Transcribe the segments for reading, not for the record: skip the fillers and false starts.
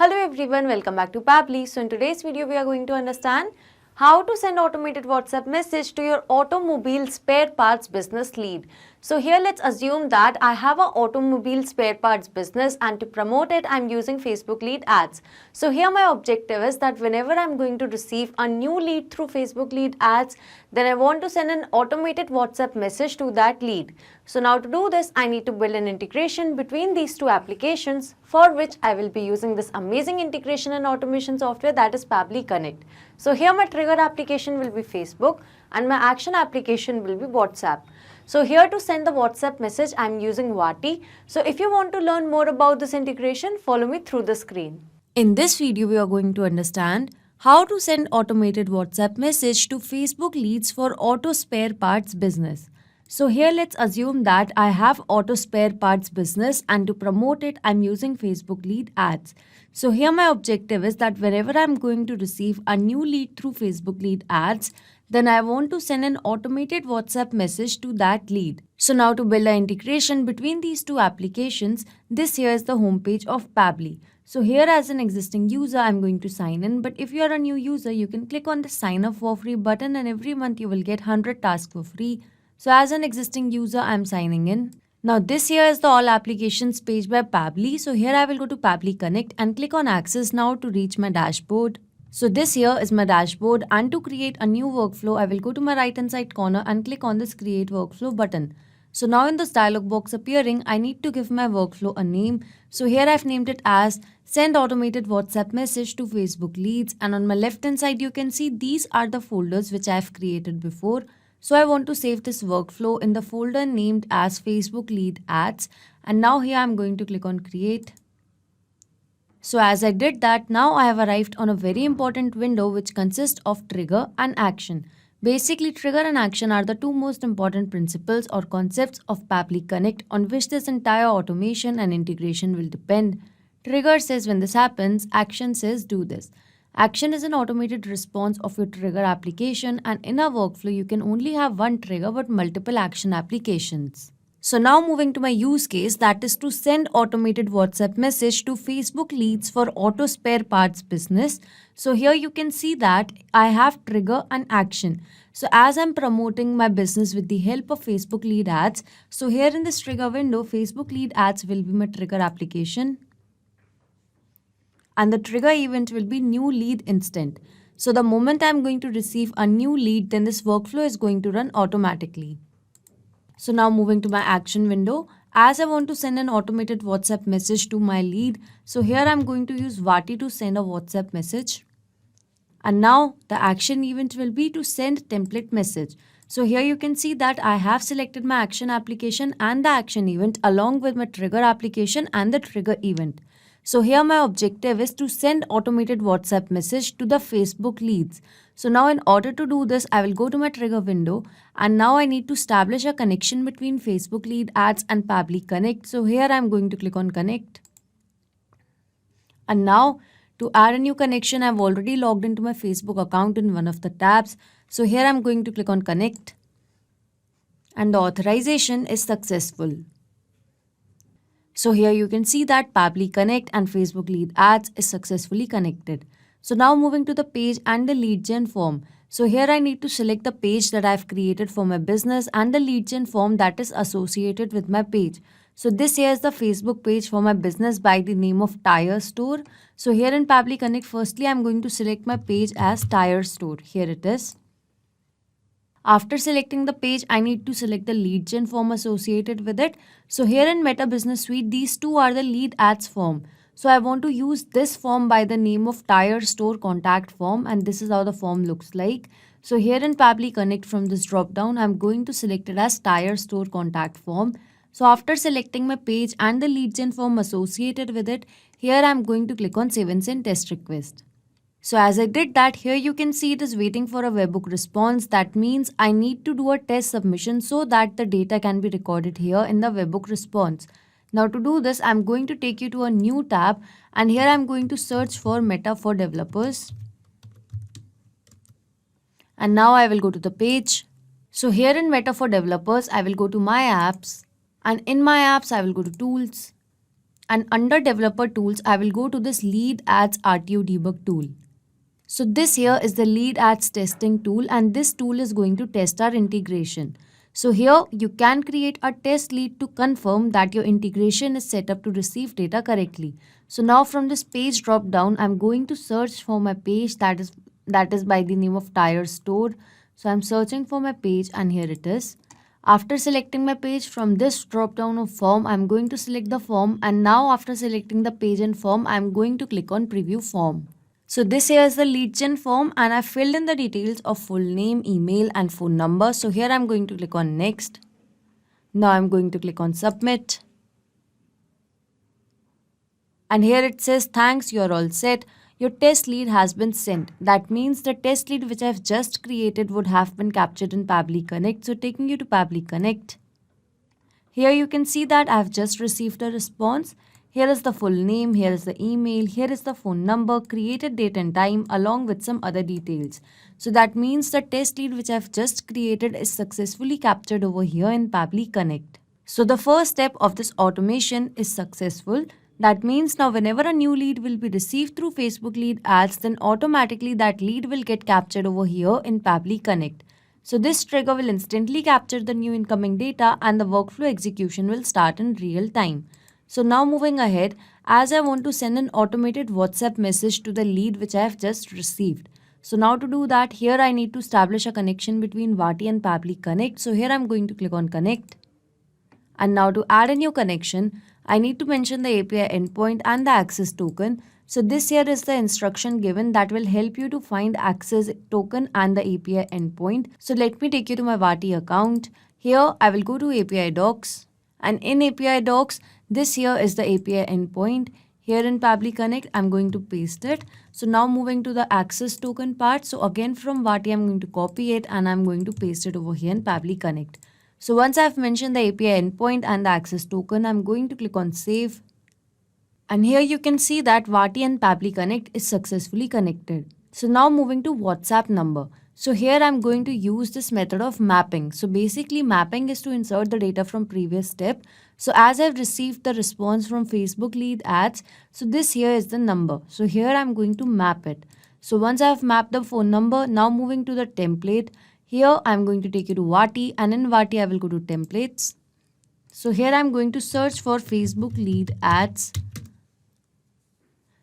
Hello everyone, welcome back to Pabbly. So in today's video, we are going to understand how to send automated WhatsApp message to your automobile spare parts business lead. So here let's assume that I have an automobile spare parts business, and to promote it I'm using Facebook lead ads. So here my objective is that whenever I'm going to receive a new lead through Facebook lead ads, then I want to send an automated WhatsApp message to that lead. So now to do this, I need to build an integration between these two applications, for which I will be using this amazing integration and automation software, that is Pabbly Connect. So here my trigger application will be Facebook and my action application will be WhatsApp. So here to send the WhatsApp message, I am using Vati. So if you want to learn more about this integration, follow me through the screen. In this video, we are going to understand how to send automated WhatsApp message to Facebook leads for auto spare parts business. So here let's assume that I have auto spare parts business, and to promote it I'm using Facebook lead ads. So here my objective is that whenever I'm going to receive a new lead through Facebook lead ads, then I want to send an automated WhatsApp message to that lead. So now to build an integration between these two applications, this here is the homepage of Pabbly. So here as an existing user, I'm going to sign in, but if you're a new user, you can click on the sign up for free button and every month you will get 100 tasks for free. So as an existing user, I'm signing in. Now this here is the all applications page by Pabbly. So here I will go to Pabbly Connect and click on access now to reach my dashboard. So this here is my dashboard, and to create a new workflow, I will go to my right hand side corner and click on this create workflow button. So now in this dialog box appearing, I need to give my workflow a name. So here I've named it as send automated WhatsApp message to Facebook leads, and on my left hand side you can see these are the folders which I've created before. So I want to save this workflow in the folder named as Facebook lead ads, and now here I'm going to click on create. So as I did that, now I have arrived on a very important window which consists of trigger and action. Basically, trigger and action are the two most important principles or concepts of Pabbly Connect on which this entire automation and integration will depend. Trigger says when this happens, action says do this. Action is an automated response of your trigger application, and in a workflow you can only have one trigger but multiple action applications. So now moving to my use case, that is to send automated WhatsApp message to Facebook leads for auto spare parts business. So here you can see that I have trigger and action. So as I'm promoting my business with the help of Facebook lead ads, so here in this trigger window, Facebook lead ads will be my trigger application, and the trigger event will be new lead instant. So the moment I'm going to receive a new lead, then this workflow is going to run automatically. So now moving to my action window, as I want to send an automated WhatsApp message to my lead, so here I'm going to use Vati to send a WhatsApp message. And now the action event will be to send template message. So here you can see that I have selected my action application and the action event along with my trigger application and the trigger event. So here my objective is to send automated WhatsApp message to the Facebook leads. So now in order to do this, I will go to my trigger window, and now I need to establish a connection between Facebook lead ads and Pabbly Connect. So here I'm going to click on connect. And now to add a new connection, I've already logged into my Facebook account in one of the tabs. So here I'm going to click on connect, and the authorization is successful. So here you can see that Pabbly Connect and Facebook lead ads is successfully connected. So now moving to the page and the lead gen form. So here I need to select the page that I've created for my business and the lead gen form that is associated with my page. So this here is the Facebook page for my business by the name of Tire Store. So here in Pabbly Connect, firstly I'm going to select my page as Tire Store. Here it is. After selecting the page, I need to select the lead gen form associated with it. So here in Meta Business Suite, these two are the lead ads form. So I want to use this form by the name of Tire Store Contact Form, and this is how the form looks like. So here in Pabbly Connect, from this drop down, I'm going to select it as Tire Store Contact Form. So after selecting my page and the lead gen form associated with it, here I'm going to click on Save and Send Test Request. So as I did that, here you can see it is waiting for a webhook response. That means I need to do a test submission so that the data can be recorded here in the webhook response. Now to do this, I'm going to take you to a new tab, and here I'm going to search for Meta for Developers. And now I will go to the page. So here in Meta for Developers, I will go to My Apps, and in My Apps, I will go to Tools. And under developer tools, I will go to this lead ads RTO debug tool. So this here is the lead ads testing tool, and this tool is going to test our integration. So here you can create a test lead to confirm that your integration is set up to receive data correctly. So now from this page drop down, I'm going to search for my page that is by the name of tire store. So I'm searching for my page and here it is. After selecting my page, from this drop down of form, I'm going to select the form, and now after selecting the page and form, I'm going to click on preview form. So this here is the lead gen form, and I filled in the details of full name, email and phone number. So here I'm going to click on next. Now I'm going to click on submit. And here it says, thanks, you're all set. Your test lead has been sent. That means the test lead which I've just created would have been captured in Pabbly Connect. So taking you to Pabbly Connect. Here you can see that I've just received a response. Here is the full name, here is the email, here is the phone number, created date and time along with some other details. So that means the test lead which I've just created is successfully captured over here in Pabbly Connect. So the first step of this automation is successful. That means now whenever a new lead will be received through Facebook lead ads, then automatically that lead will get captured over here in Pabbly Connect. So this trigger will instantly capture the new incoming data and the workflow execution will start in real time. So now moving ahead, as I want to send an automated WhatsApp message to the lead which I have just received. So now to do that, here I need to establish a connection between Vati and Pabbly Connect. So here I'm going to click on connect. And now to add a new connection, I need to mention the API endpoint and the access token. So this here is the instruction given that will help you to find access token and the API endpoint. So let me take you to my Vati account. Here I will go to API docs, and in API docs, this here is the API endpoint. Here in Pabbly Connect, I'm going to paste it. So now moving to the access token part. So again from Vati, I'm going to copy it and I'm going to paste it over here in Pabbly Connect. So once I've mentioned the API endpoint and the access token, I'm going to click on save. And here you can see that Vati and Pabbly Connect is successfully connected. So now moving to WhatsApp number. So here I'm going to use this method of mapping. So basically mapping is to insert the data from previous step. So as I've received the response from Facebook lead ads, so this here is the number. So here I'm going to map it. So once I've mapped the phone number, now moving to the template. Here I'm going to take you to Vati, and in Vati I will go to templates. So here I'm going to search for Facebook lead ads.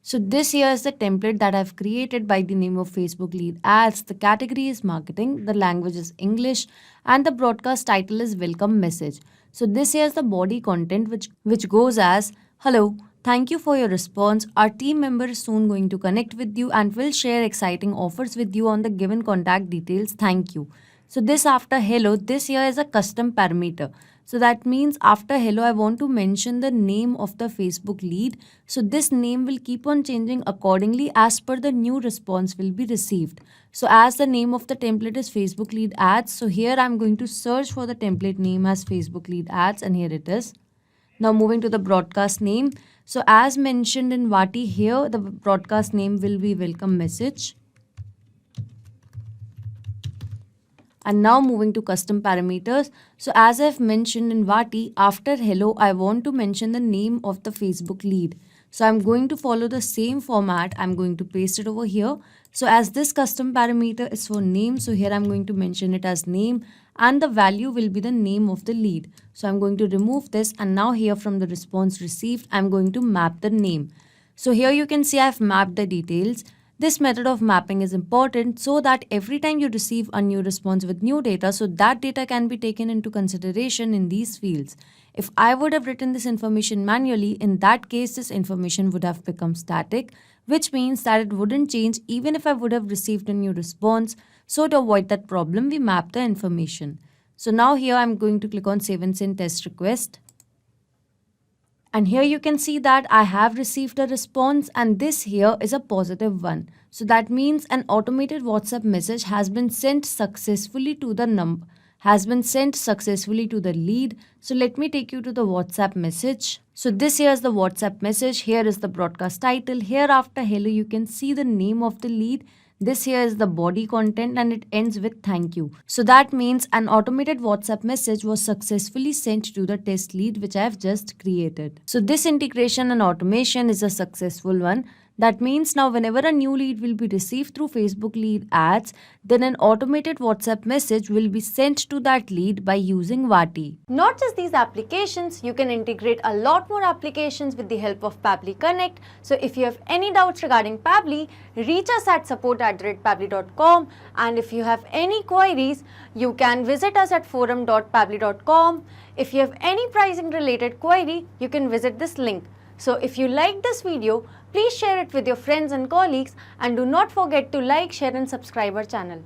So this here is the template that I've created by the name of Facebook lead ads. The category is marketing, the language is English, and the broadcast title is welcome message. So this here is the body content which goes as, hello, thank you for your response. Our team member is soon going to connect with you and will share exciting offers with you on the given contact details. Thank you. So this after hello, this here is a custom parameter. So that means after hello, I want to mention the name of the Facebook lead. So this name will keep on changing accordingly as per the new response will be received. So as the name of the template is Facebook lead ads, so here I'm going to search for the template name as Facebook lead ads, and here it is. Now moving to the broadcast name. So as mentioned in Vati, here the broadcast name will be welcome message. And now moving to custom parameters. So as I've mentioned in Vati, after hello, I want to mention the name of the Facebook lead. So I'm going to follow the same format. I'm going to paste it over here. So as this custom parameter is for name, so here I'm going to mention it as name, and the value will be the name of the lead. So I'm going to remove this, and now here from the response received, I'm going to map the name. So here you can see I've mapped the details. This method of mapping is important so that every time you receive a new response with new data, so that data can be taken into consideration in these fields. If I would have written this information manually, in that case, this information would have become static, which means that it wouldn't change even if I would have received a new response. So to avoid that problem, we map the information. So now here I'm going to click on save and send test request. And here you can see that I have received a response, and this here is a positive one. So that means an automated WhatsApp message has been sent successfully to the lead. So let me take you to the WhatsApp message. So this here is the WhatsApp message. Here is the broadcast title. Here after hello, you can see the name of the lead. This here is the body content and it ends with thank you. So that means an automated WhatsApp message was successfully sent to the test lead which I have just created. So this integration and automation is a successful one. That means now whenever a new lead will be received through Facebook lead ads, then an automated WhatsApp message will be sent to that lead by using Vati. Not just these applications, you can integrate a lot more applications with the help of Pabbly Connect. So if you have any doubts regarding Pabbly, reach us at support@pabbly.com, and if you have any queries, you can visit us at forum.pabbly.com. If you have any pricing related query, you can visit this link. So if you like this video, please share it with your friends and colleagues, and do not forget to like, share and subscribe our channel.